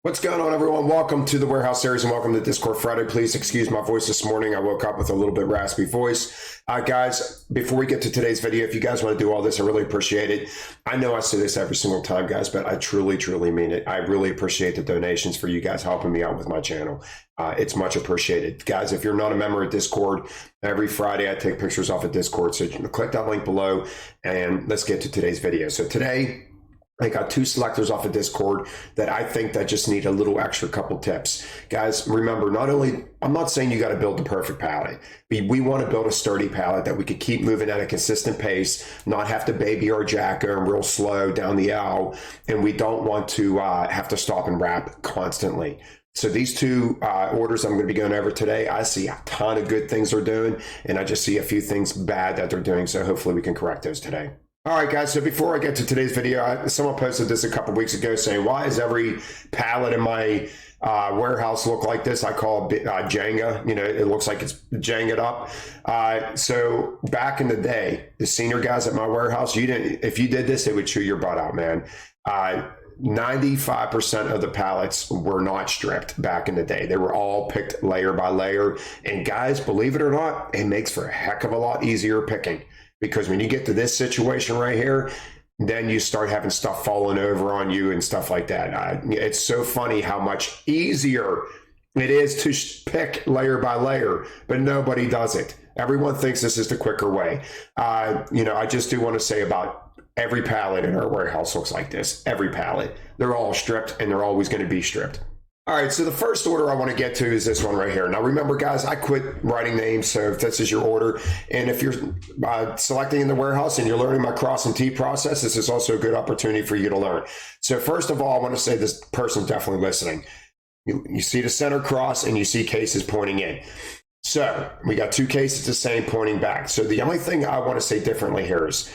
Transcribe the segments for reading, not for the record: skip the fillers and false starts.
What's going on, everyone? Welcome to the Warehouse Series and welcome to Discord Friday. Please excuse my voice this morning. I woke up with a little bit raspy voice. Guys, before we get to today's video, if you guys want to do all this, I really appreciate it. I know I say this every single time, guys, but I truly, truly mean it. I really appreciate the donations for you guys helping me out with my channel. It's much appreciated. Guys, if you're not a member of Discord, every Friday I take pictures off of Discord. So click that link below and let's get to today's video. So today, I got two selectors off of Discord that I think that just need a little extra couple tips. Guys, remember, I'm not saying you got to build the perfect pallet. We want to build a sturdy pallet that we could keep moving at a consistent pace, not have to baby our jack going real slow down the aisle, and we don't want to have to stop and wrap constantly. So these two orders I'm going to be going over today, I see a ton of good things they're doing, and I just see a few things bad that they're doing, so hopefully we can correct those today. All right, guys, so before I get to today's video, someone posted this a couple weeks ago saying, why is every pallet in my warehouse look like this? I call it Jenga. You know, it looks like it's Jenga'd up. So back in the day, the senior guys at my warehouse, if you did this, it would chew your butt out, man. 95% of the pallets were not stripped back in the day. They were all picked layer by layer. And guys, believe it or not, it makes for a heck of a lot easier picking. Because when you get to this situation right here, then you start having stuff falling over on you and stuff like that. It's so funny how much easier it is to pick layer by layer, but nobody does it. Everyone thinks this is the quicker way. I just do want to say about every pallet in our warehouse looks like this. Every pallet. They're all stripped and they're always going to be stripped. All right, so the first order I want to get to is this one right here. Now, remember, guys, I quit writing names, so if this is your order, and if you're selecting in the warehouse and you're learning my cross and T process, this is also a good opportunity for you to learn. So first of all, I want to say this person's definitely listening. You see the center cross and you see cases pointing in. So we got two cases the same pointing back. So the only thing I want to say differently here is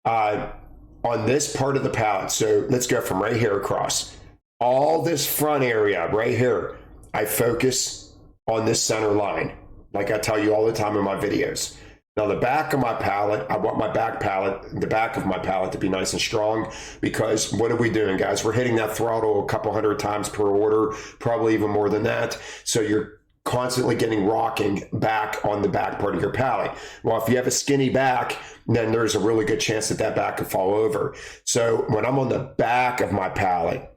on this part of the pallet, so let's go from right here across. All this front area right here, I focus on this center line, like I tell you all the time in my videos. Now the back of my pallet, I want the back of my pallet to be nice and strong, because what are we doing, guys? We're hitting that throttle a couple hundred times per order, probably even more than that. So you're constantly getting rocking back on the back part of your pallet. Well, if you have a skinny back, then there's a really good chance that that back could fall over. So when I'm on the back of my pallet,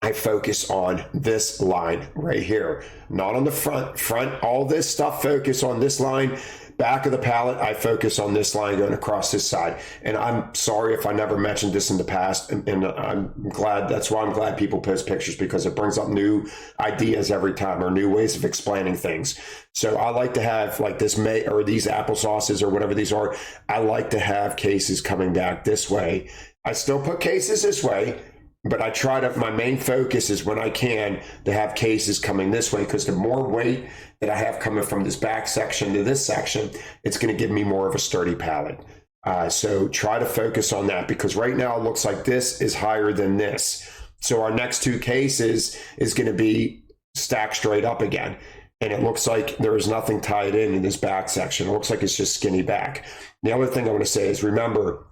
I focus on this line right here, not on the front. All this stuff focus on this line. Back of the pallet, I focus on this line going across this side. And I'm sorry if I never mentioned this in the past, and I'm glad. That's why I'm glad people post pictures, because it brings up new ideas every time, or new ways of explaining things. So I like to have, like this these applesauces or whatever these are, I like to have cases coming back this way. I still put cases this way, but I try to, my main focus is when I can to have cases coming this way, because the more weight that I have coming from this back section to this section, it's going to give me more of a sturdy pallet. So try to focus on that, because right now it looks like this is higher than this. So our next two cases is going to be stacked straight up again. And it looks like there is nothing tied in this back section. It looks like it's just skinny back. The other thing I want to say is, remember,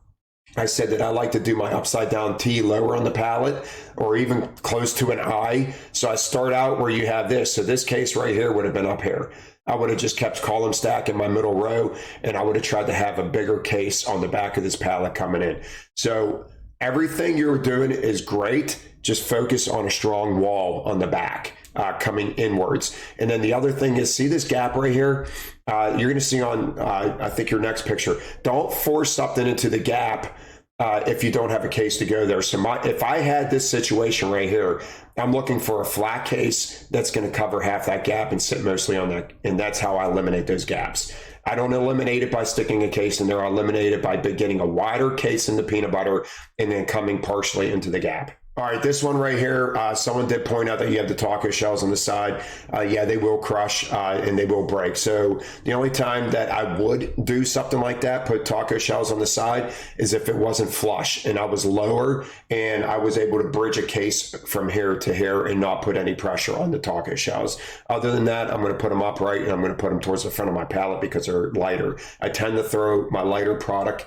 I said that I like to do my upside down T lower on the pallet, or even close to an I. So I start out where you have this. So this case right here would have been up here. I would have just kept column stack in my middle row, and I would have tried to have a bigger case on the back of this pallet coming in. So everything you're doing is great. Just focus on a strong wall on the back coming inwards. And then the other thing is, see this gap right here? You're going to see on, I think, your next picture. Don't force something into the gap if you don't have a case to go there. So if I had this situation right here, I'm looking for a flat case that's going to cover half that gap and sit mostly on that. And that's how I eliminate those gaps. I don't eliminate it by sticking a case in there. I eliminate it by getting a wider case in the peanut butter and then coming partially into the gap. All right, this one right here, someone did point out that you have the taco shells on the side. Yeah, they will crush and they will break. So the only time that I would do something like that, put taco shells on the side, is if it wasn't flush and I was lower and I was able to bridge a case from here to here and not put any pressure on the taco shells. Other than that, I'm going to put them upright and I'm going to put them towards the front of my pallet because they're lighter. I tend to throw my lighter product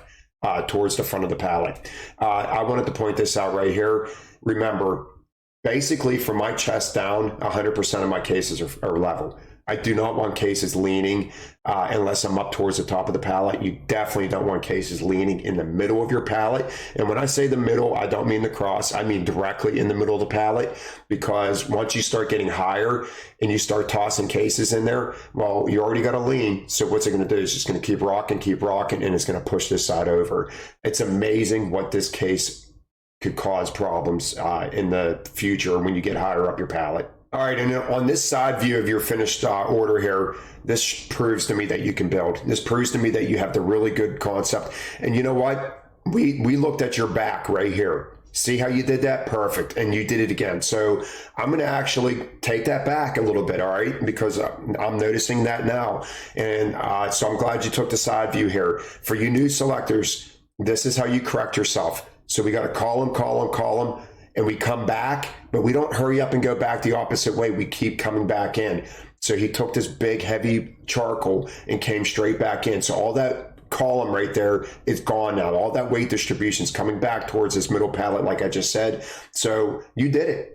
towards the front of the pallet. I wanted to point this out right here. Remember, basically from my chest down, 100% of my cases are level. I do not want cases leaning unless I'm up towards the top of the pallet. You definitely don't want cases leaning in the middle of your pallet. And when I say the middle, I don't mean the cross. I mean directly in the middle of the pallet, because once you start getting higher and you start tossing cases in there, well, you already got a lean. So what's it going to do? It's just going to keep rocking, and it's going to push this side over. It's amazing what this case could cause problems in the future when you get higher up your pallet. All right, and on this side view of your finished order here, this proves to me that you can build. This proves to me that you have the really good concept. And you know what? We looked at your back right here. See how you did that? Perfect. And you did it again. So I'm going to actually take that back a little bit, all right? Because I'm noticing that now. And so I'm glad you took the side view here. For you new selectors, this is how you correct yourself. So we got to call them. And we come back, but we don't hurry up and go back the opposite way. We keep coming back in. So he took this big, heavy charcoal and came straight back in. So all that column right there is gone now. All that weight distribution is coming back towards this middle pallet, like I just said. So you did it.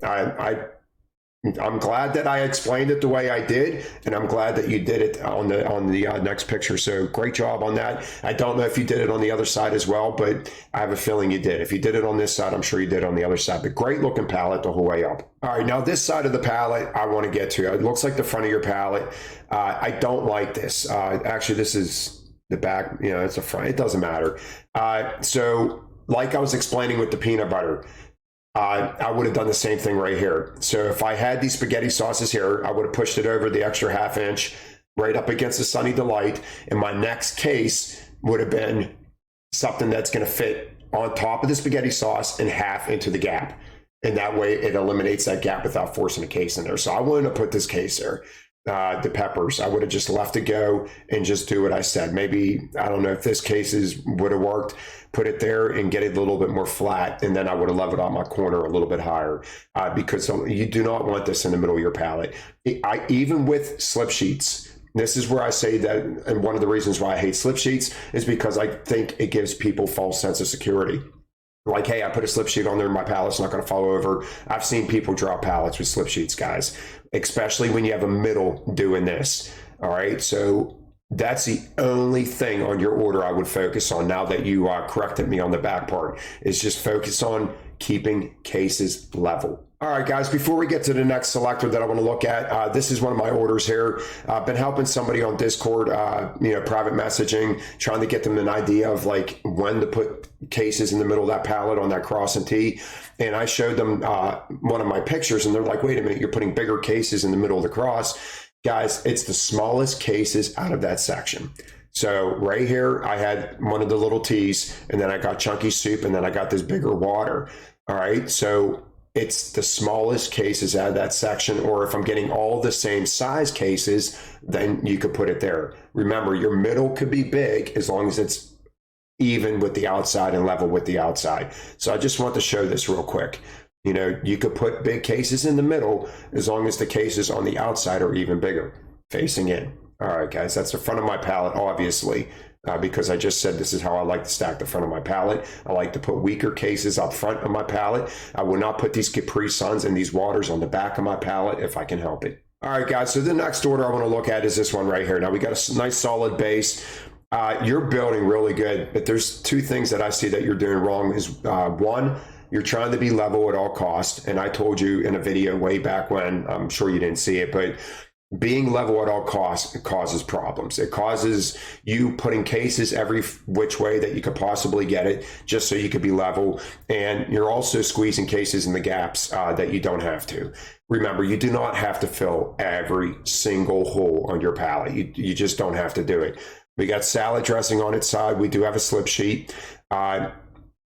I'm glad that I explained it the way I did, and I'm glad that you did it on the next picture. So great job on that. I don't know if you did it on the other side as well, but I have a feeling you did. If you did it on this side, I'm sure you did it on the other side. But great looking pallet the whole way up. All right, now this side of the pallet I want to get to. It looks like the front of your pallet. I don't like this. Actually, this is the back. You know, it's the front. It doesn't matter. So like I was explaining with the peanut butter, I would have done the same thing right here. So if I had these spaghetti sauces here, I would have pushed it over the extra ½ inch right up against the Sunny Delight. And my next case would have been something that's going to fit on top of the spaghetti sauce and half into the gap. And that way it eliminates that gap without forcing a case in there. So I wouldn't have put this case there. The peppers, I would have just left it go and just do what I said. Maybe, I don't know if this case would have worked, put it there and get it a little bit more flat, and then I would have leveled out my corner a little bit higher, because you do not want this in the middle of your pallet. Even with slip sheets, this is where I say that, and one of the reasons why I hate slip sheets is because I think it gives people false sense of security. Like, hey, I put a slip sheet on there and my pallet's not going to fall over. I've seen people drop pallets with slip sheets, guys, especially when you have a middle doing this. All right. So that's the only thing on your order I would focus on now that you corrected me on the back part, is just focus on keeping cases level. All right, guys, before we get to the next selector that I want to look at, this is one of my orders here. I've been helping somebody on Discord, private messaging, trying to get them an idea of like when to put cases in the middle of that pallet on that cross and T. And I showed them one of my pictures, and they're like, wait a minute, you're putting bigger cases in the middle of the cross. Guys, it's the smallest cases out of that section. So right here, I had one of the little teas, and then I got chunky soup, and then I got this bigger water. All right, so it's the smallest cases out of that section, or if I'm getting all the same size cases, then you could put it there. Remember, your middle could be big as long as it's even with the outside and level with the outside. So I just want to show this real quick. You know, you could put big cases in the middle as long as the cases on the outside are even bigger, facing in. All right, guys, that's the front of my pallet, obviously. Because I just said this is how I like to stack the front of my pallet. I like to put weaker cases up front of my pallet. I will not put these Capri Suns and these waters on the back of my pallet if I can help it. All right, guys, so the next order I want to look at is this one right here. Now, we got a nice solid base. You're building really good, but there's two things that I see that you're doing wrong. Is one, you're trying to be level at all costs. And I told you in a video way back when, I'm sure you didn't see it, but being level at all costs causes problems. It causes you putting cases every which way that you could possibly get it, just so you could be level. And you're also squeezing cases in the gaps that you don't have to. Remember, you do not have to fill every single hole on your pallet. You just don't have to do it. We got salad dressing on its side. We do have a slip sheet.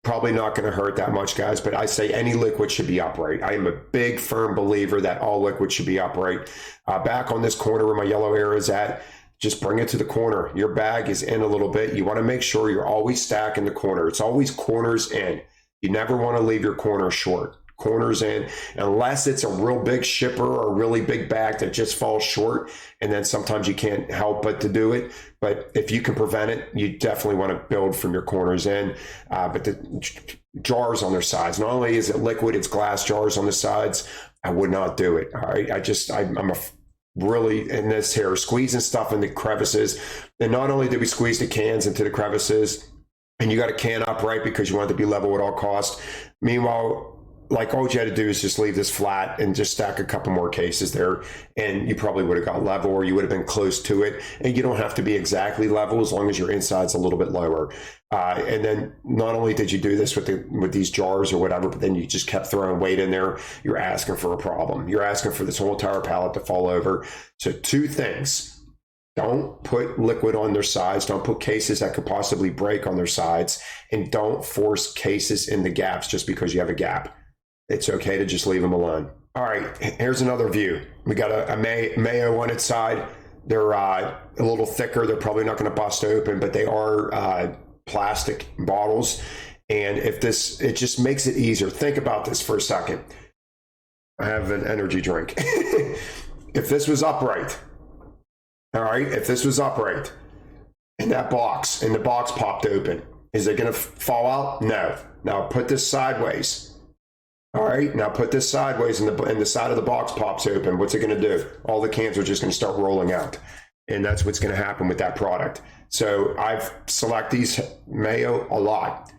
Probably not going to hurt that much, guys, but I say any liquid should be upright. I am a big, firm believer that all liquid should be upright. Back on this corner where my yellow area is at, just bring it to the corner. Your bag is in a little bit. You want to make sure you're always stacking the corner. It's always corners in. You never want to leave your corner short. Corners in, unless it's a real big shipper or a really big bag that just falls short, and then sometimes you can't help but to do it. But if you can prevent it, you definitely want to build from your corners in. But jars on their sides. Not only is it liquid, it's glass jars on the sides. I would not do it. All right. I'm a really in this here squeezing stuff in the crevices. And not only did we squeeze the cans into the crevices, and you got a can upright because you want it to be level at all costs. Meanwhile, like all you had to do is just leave this flat and just stack a couple more cases there, and you probably would have got level, or you would have been close to it. And you don't have to be exactly level as long as your inside's a little bit lower. And then not only did you do this with these jars or whatever, but then you just kept throwing weight in there. You're asking for a problem. You're asking for this whole entire pallet to fall over. So two things. Don't put liquid on their sides. Don't put cases that could possibly break on their sides. And don't force cases in the gaps just because you have a gap. It's okay to just leave them alone. All right, here's another view. We got a mayo on its side. They're a little thicker. They're probably not going to bust open, but they are plastic bottles. And if this, it just makes it easier. Think about this for a second. I have an energy drink. If this was upright, all right, if this was upright and that box, and the box popped open, is it going to fall out? No. Now put this sideways. All right, now put this sideways and the side of the box pops open. What's it going to do? All the cans are just going to start rolling out. And that's what's going to happen with that product. So I've selected these mayo a lot.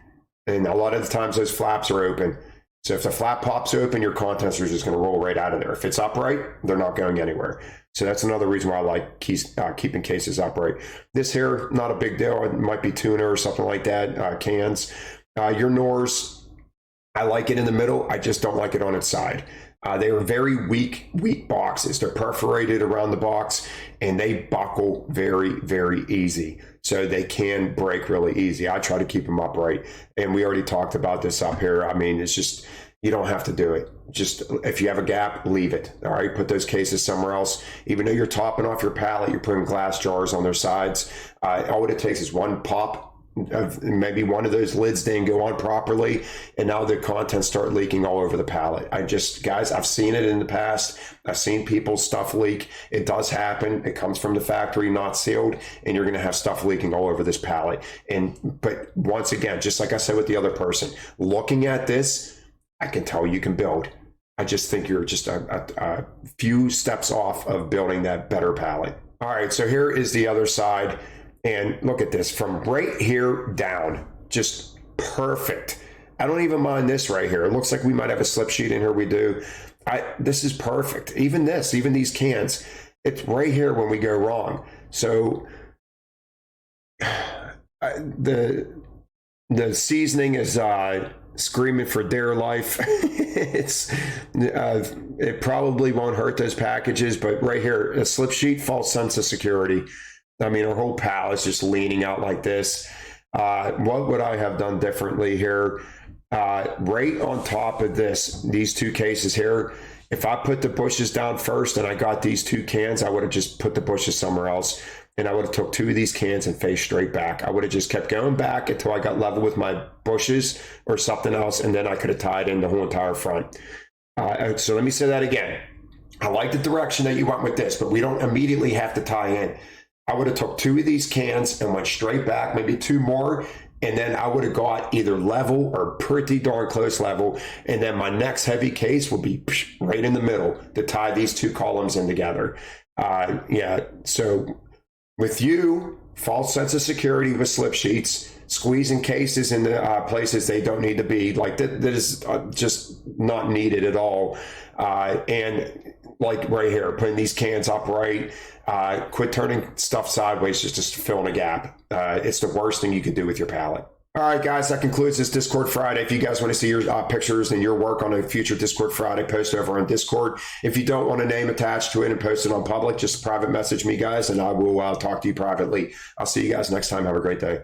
And a lot of the times those flaps are open. So if the flap pops open, your contents are just going to roll right out of there. If it's upright, they're not going anywhere. So that's another reason why I like keeping cases upright. This here, not a big deal. It might be tuna or something like that, cans. Your Knorrs, I like it in the middle. I just don't like it on its side. They are very weak boxes. They're perforated around the box and they buckle very, very easy. So they can break really easy. I try to keep them upright. And we already talked about this up here. I mean, it's just, you don't have to do it. Just if you have a gap, leave it. All right, put those cases somewhere else. Even though you're topping off your pallet, you're putting glass jars on their sides. All it takes is one pop. Maybe one of those lids didn't go on properly, and now the contents start leaking all over the pallet. Guys, I've seen it in the past. I've seen people's stuff leak. It does happen. It comes from the factory, not sealed, and you're going to have stuff leaking all over this pallet. But once again, just like I said with the other person, looking at this, I can tell you can build. I just think you're just a few steps off of building that better pallet. All right, so here is the other side. And look at this, from right here down, just perfect. I don't even mind this right here. It looks like we might have a slip sheet in here. We do. This is perfect. Even these cans, it's right here when we go wrong. So the seasoning is screaming for dear life. It probably won't hurt those packages, but right here, a slip sheet, false sense of security. I mean, our whole pallet is just leaning out like this. What would I have done differently here? Right on top of these two cases here, if I put the bushes down first and I got these two cans, I would have just put the bushes somewhere else. And I would have took two of these cans and faced straight back. I would have just kept going back until I got level with my bushes or something else. And then I could have tied in the whole entire front. So let me say that again. I like the direction that you went with this, but we don't immediately have to tie in. I would have took two of these cans and went straight back, maybe two more, and then I would have got either level or pretty darn close level, and then my next heavy case will be right in the middle to tie these two columns in together. So with you, false sense of security with slip sheets, squeezing cases in the places they don't need to be, like that is just not needed at all. And like right here, putting these cans upright, quit turning stuff sideways just to fill in a gap. It's the worst thing you could do with your pallet. All right, guys, that concludes this Discord Friday. If you guys want to see your pictures and your work on a future Discord Friday, post over on Discord. If you don't want a name attached to it and post it on public, just private message me, guys, and I will talk to you privately. I'll see you guys next time. Have a great day.